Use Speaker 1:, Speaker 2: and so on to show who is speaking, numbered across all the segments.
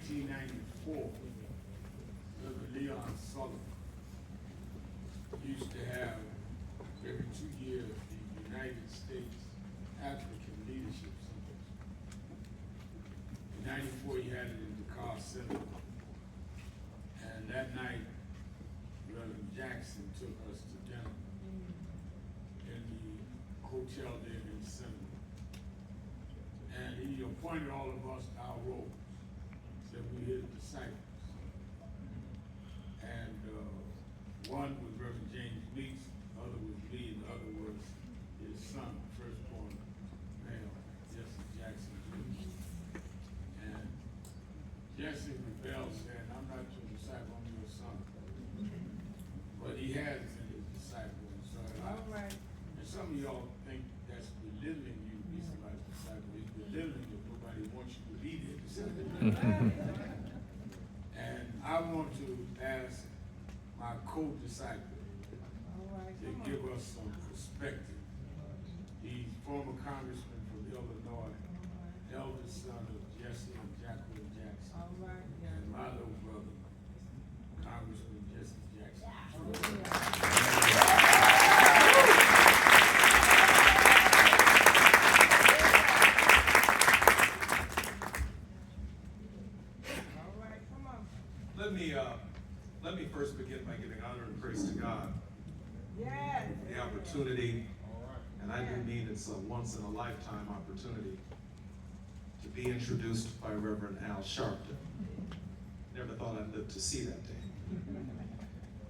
Speaker 1: 1894, Reverend Leon Sullivan used to have every 2 years the United States African Leadership Symposium. In '94, he had it in the Carr Center, and that night, Reverend Jackson took us to dinner in the hotel there in the center. And he appointed all of us our roles, said we his disciples. And one was Reverend James Weeks, the other was me, and the other was his son, firstborn male, Jesse Jackson Jr. And Jesse rebelled, saying, "I'm not your disciple, I'm your son." But he has in his disciple. And so and some of y'all think that's belittling you to be somebody's disciple. It's belittling if nobody wants you to be their disciple. And I want to ask my co-disciple to give us some perspective. He's former congressman from Illinois, eldest son of Jesse and Jacqueline Jackson, and my little brother, Congressman Jesse Jackson.
Speaker 2: Let me first begin by giving honor and praise to God.
Speaker 3: Yes.
Speaker 2: The opportunity, and I do mean it's a once-in-a-lifetime opportunity, to be introduced by Reverend Al Sharpton. Never thought I'd live to see that day.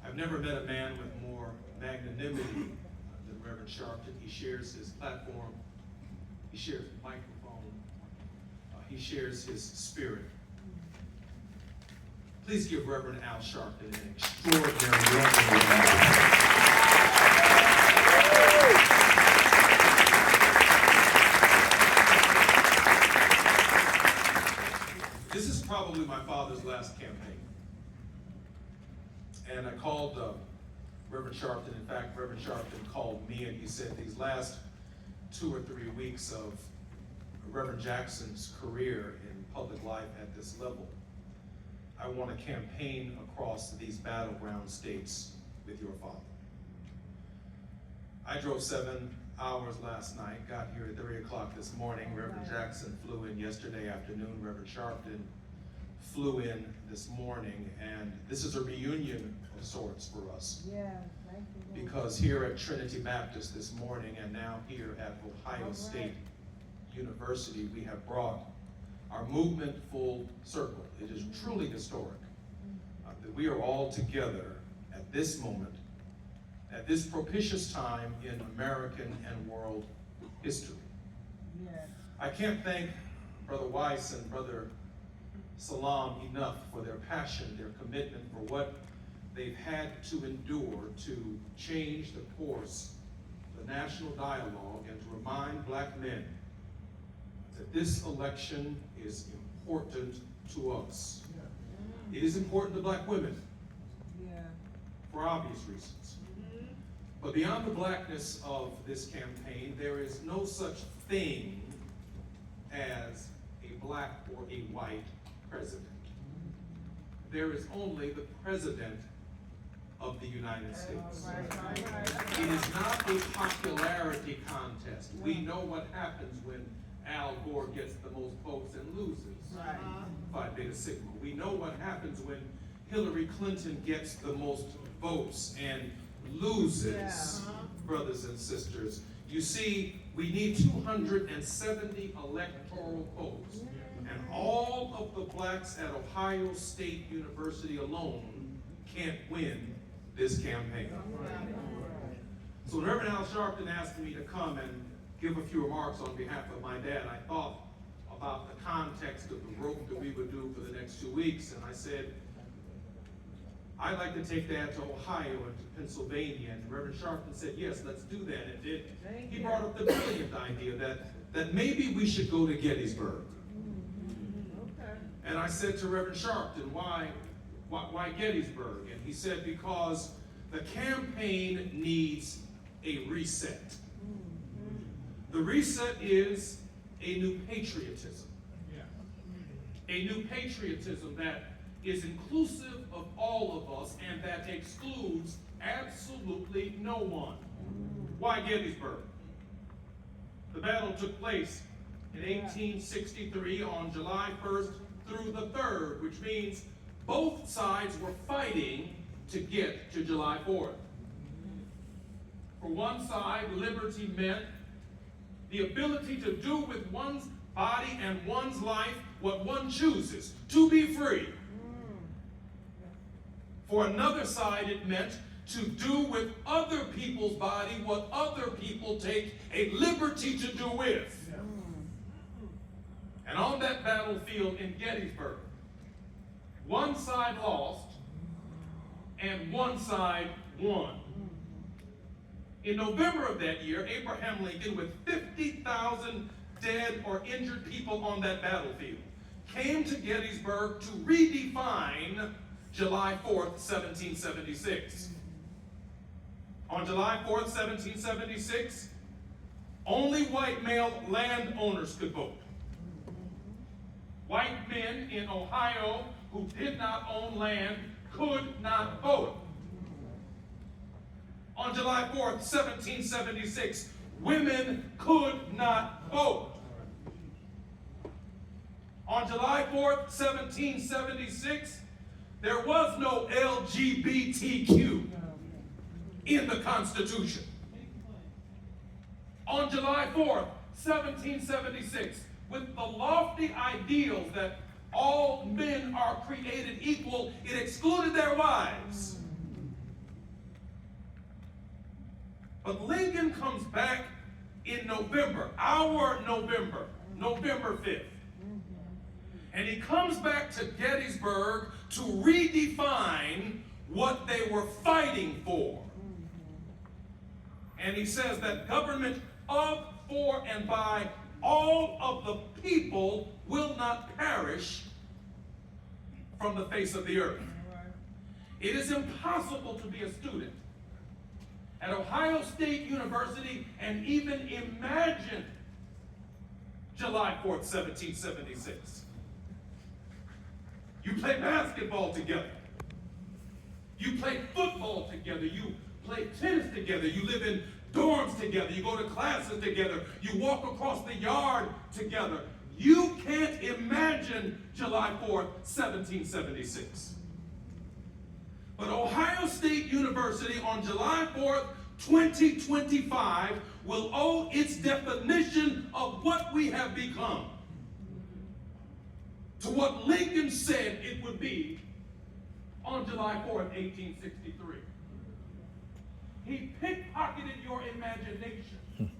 Speaker 2: I've never met a man with more magnanimity than Reverend Sharpton. He shares his platform, he shares the microphone, he shares his spirit. Please give Reverend Al Sharpton an extraordinary welcome. This is probably my father's last campaign. And I called Reverend Sharpton. In fact, Reverend Sharpton called me and he said these last 2 or 3 weeks of Reverend Jackson's career in public life at this level, I want to campaign across these battleground states with your father. I drove 7 hours last night, got here at 3 o'clock this morning. Reverend Jackson flew in yesterday afternoon. Reverend Sharpton flew in this morning, and this is a reunion of sorts for us.
Speaker 3: Yeah, thank you.
Speaker 2: Because here at Trinity Baptist this morning, and now here at Ohio State University, we have brought our movement full circle. It is truly historic that we are all together at this moment, at this propitious time in American and world history.
Speaker 3: Yes.
Speaker 2: I can't thank Brother Weiss and Brother Salam enough for their passion, their commitment, for what they've had to endure to change the course, the national dialogue, and to remind black men that this election is important to us. It is important to black women for obvious reasons. But beyond the blackness of this campaign, there is no such thing as a black or a white president. There is only the president of the United States. It is not a popularity contest. We know what happens when Al Gore gets the most votes and loses. Phi Beta Sigma. We know what happens when Hillary Clinton gets the most votes and loses, brothers and sisters. You see, we need 270 electoral votes, and all of the blacks at Ohio State University alone can't win this campaign. So when Reverend Al Sharpton asked me to come and give a few remarks on behalf of my dad, I thought about the context of the rope that we would do for the next 2 weeks, and I said, I'd like to take that to Ohio and to Pennsylvania. And Reverend Sharpton said, yes, let's do that. And he brought up the brilliant idea that maybe we should go to Gettysburg. And I said to Reverend Sharpton, why Gettysburg? And he said, because the campaign needs a reset. The reset is a new patriotism. a new patriotism that is inclusive of all of us and that excludes absolutely no one. Why Gettysburg? The battle took place in 1863 on July 1st through the 3rd, which means both sides were fighting to get to July 4th. For one side, liberty meant the ability to do with one's body and one's life what one chooses, to be free. For another side, it meant to do with other people's body what other people take a liberty to do with. And on that battlefield in Gettysburg, one side lost and one side won. In November of that year, Abraham Lincoln, with 50,000 dead or injured people on that battlefield, came to Gettysburg to redefine July 4th, 1776. On July 4th, 1776, only white male landowners could vote. White men in Ohio who did not own land could not vote. On July 4th, 1776, women could not vote. On July 4th, 1776, there was no LGBTQ in the Constitution. On July 4th, 1776, with the lofty ideals that all men are created equal, it excluded their wives. But Lincoln comes back in November, our November, November 5th. And he comes back to Gettysburg to redefine what they were fighting for. And he says that government of, for, and by all of the people will not perish from the face of the earth. It is impossible to be a student at Ohio State University and even imagine July 4th, 1776. You play basketball together. You play football together. You play tennis together. You live in dorms together. You go to classes together. You walk across the yard together. You can't imagine July 4th, 1776. But Ohio State University on July 4th, 2025 will owe its definition of what we have become to what Lincoln said it would be on July 4th, 1863. He pickpocketed your imagination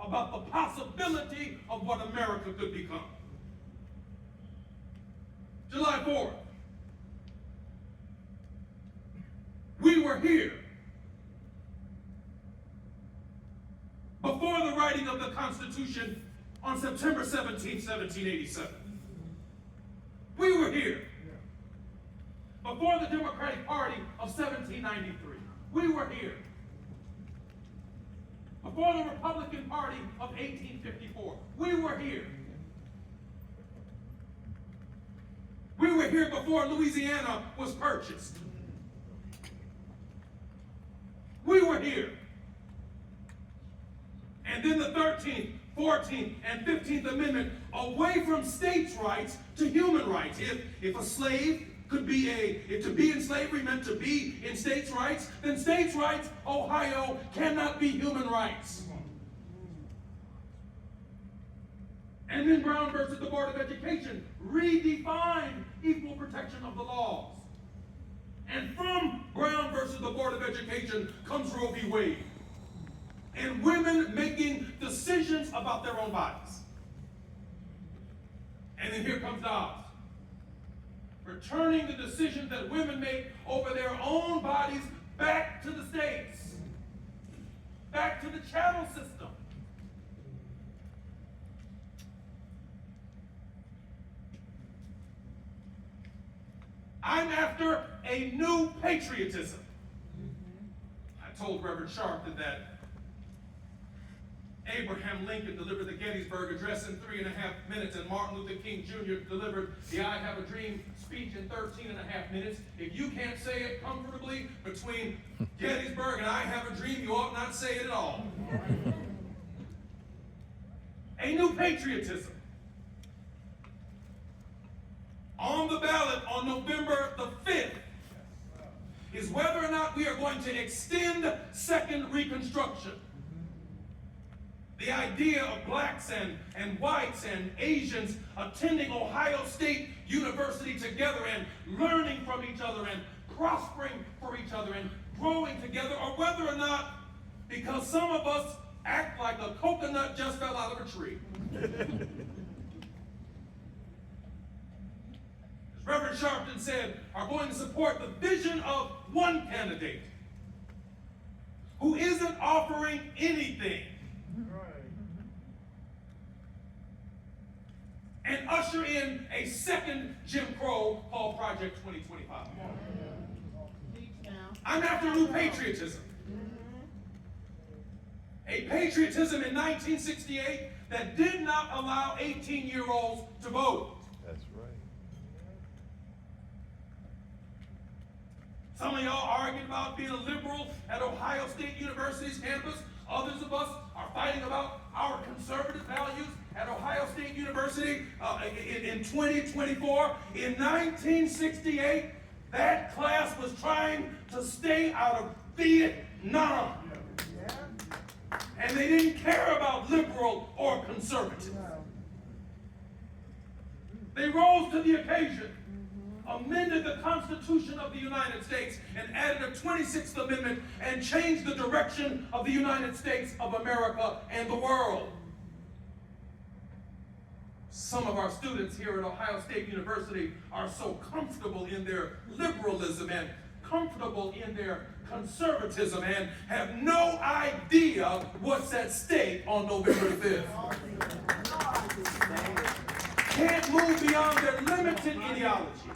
Speaker 2: about the possibility of what America could become. July 4th. We were here before the writing of the Constitution on September 17, 1787. We were here before the Democratic Party of 1793. We were here before the Republican Party of 1854. We were here. We were here before Louisiana was purchased. We were here. And then the 13th, 14th, and 15th Amendment away from states' rights to human rights. If a slave could be to be in slavery meant to be in states' rights, then states' rights, Ohio, cannot be human rights. And then Brown versus the Board of Education redefined equal protection of the laws. And from Brown versus the Board of Education comes Roe v. Wade. And women making decisions about their own bodies. And then here comes Dobbs, returning the decisions that women make over their own bodies back to the states, back to the chattel system. I'm after a new patriotism. I told Reverend Sharpton that Abraham Lincoln delivered the Gettysburg Address in 3.5 minutes, and Martin Luther King Jr. delivered the I Have a Dream speech in 13.5 minutes. If you can't say it comfortably between Gettysburg and I Have a Dream, you ought not say it at all. A new patriotism. On the ballot on November the 5th is whether or not we are going to extend second Reconstruction. The idea of blacks and whites and Asians attending Ohio State University together and learning from each other and prospering for each other and growing together, or whether or not, because some of us act like a coconut just fell out of a tree. As Reverend Sharpton said, are going to support the vision of one candidate who isn't offering anything. And usher in a second Jim Crow called Project 2025. I'm after new patriotism. A patriotism in 1968 that did not allow 18-year-olds to vote.
Speaker 4: That's right.
Speaker 2: Some of y'all arguing about being a liberal at Ohio State University's campus. Others of us are fighting about our conservative values at Ohio State University in 2024. In 1968, that class was trying to stay out of Vietnam. And they didn't care about liberal or conservative. They rose to the occasion, amended the Constitution of the United States, and added a 26th Amendment and changed the direction of the United States of America and the world. Some of our students here at Ohio State University are so comfortable in their liberalism and comfortable in their conservatism and have no idea what's at stake on November the 5th. Can't move beyond their limited ideology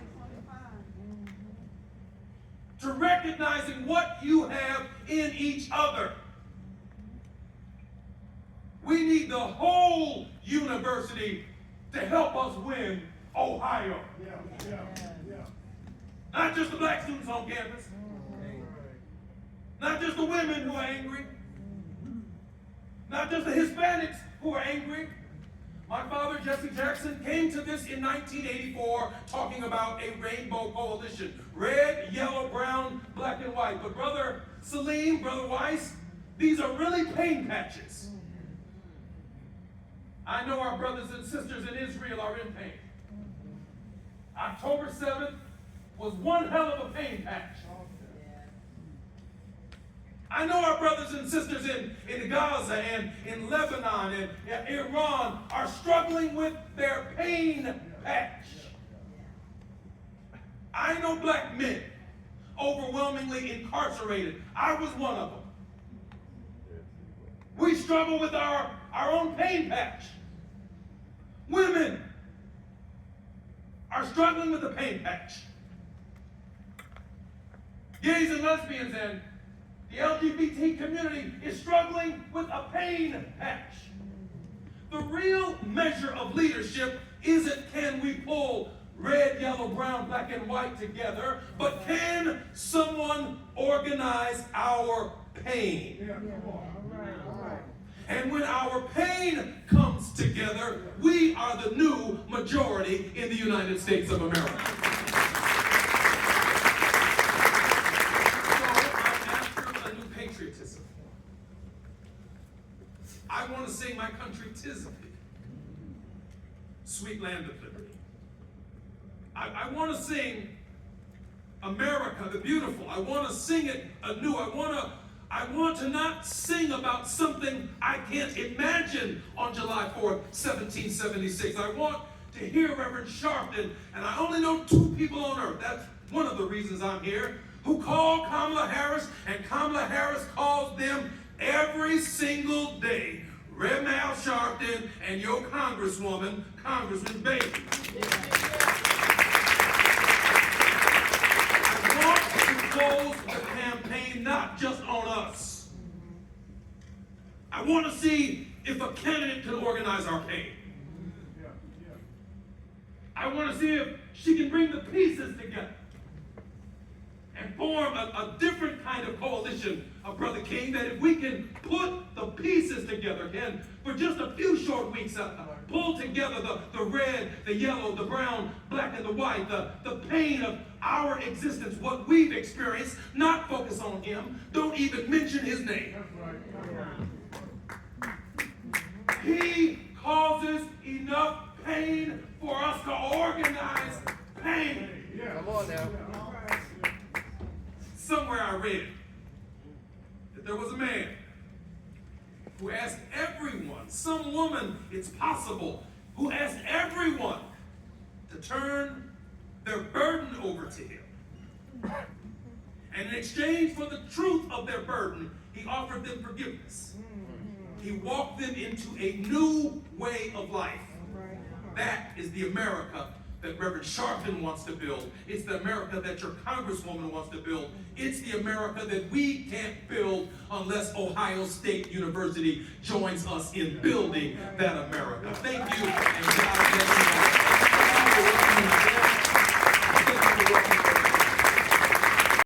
Speaker 2: to recognizing what you have in each other. We need the whole university to help us win Ohio. Not just the black students on campus. Not just the women who are angry. Not just the Hispanics who are angry. My father, Jesse Jackson, came to this in 1984 talking about a rainbow coalition. Red, yellow, brown, black, and white. But Brother Salim, Brother Weiss, these are really pain patches. I know our brothers and sisters in Israel are in pain. October 7th was one hell of a pain patch. I know our brothers and sisters in Gaza and in Lebanon and Iran are struggling with their pain patch. I know black men overwhelmingly incarcerated. I was one of them. We struggle with our own pain patch. Women are struggling with the pain patch. Gays and lesbians and the LGBT community is struggling with a pain patch. The real measure of leadership isn't can we pull red, yellow, brown, black, and white together, but can someone organize our pain? And when our pain comes together, we are the new majority in the United States of America. I want to sing my country 'tis of thee, sweet land of liberty. I want to sing America the beautiful. I want to sing it anew. I want to not sing about something I can't imagine on July 4th, 1776. I want to hear Reverend Sharpton, and I only know two people on earth. That's one of the reasons I'm here, who call Kamala Harris, and Kamala Harris calls them every single day. Rev. Al Sharpton and your Congresswoman, Congressman Bailey. I want to close the campaign not just on us. I want to see
Speaker 4: if a candidate can organize our pain. I want to see if she can bring the pieces together and form a different kind of coalition of Brother King, that if we can put the pieces together again for just a few short weeks, pull together the red, the yellow, the brown, black, and the white, the pain of our existence, what we've experienced, not focus on him, don't even mention his name. He causes enough pain for us to organize pain.
Speaker 5: Come on now.
Speaker 4: Somewhere I read that there was a man who asked everyone, some woman, it's possible, who asked everyone to turn their burden over to him. And in exchange for the truth of their burden, he offered them forgiveness. He walked them into a new way of life. That is the America that Reverend Sharpton wants to build. It's the America that your congresswoman wants to build. It's the America that we can't build unless Ohio State University joins us in building that America. Thank you, and God bless you all.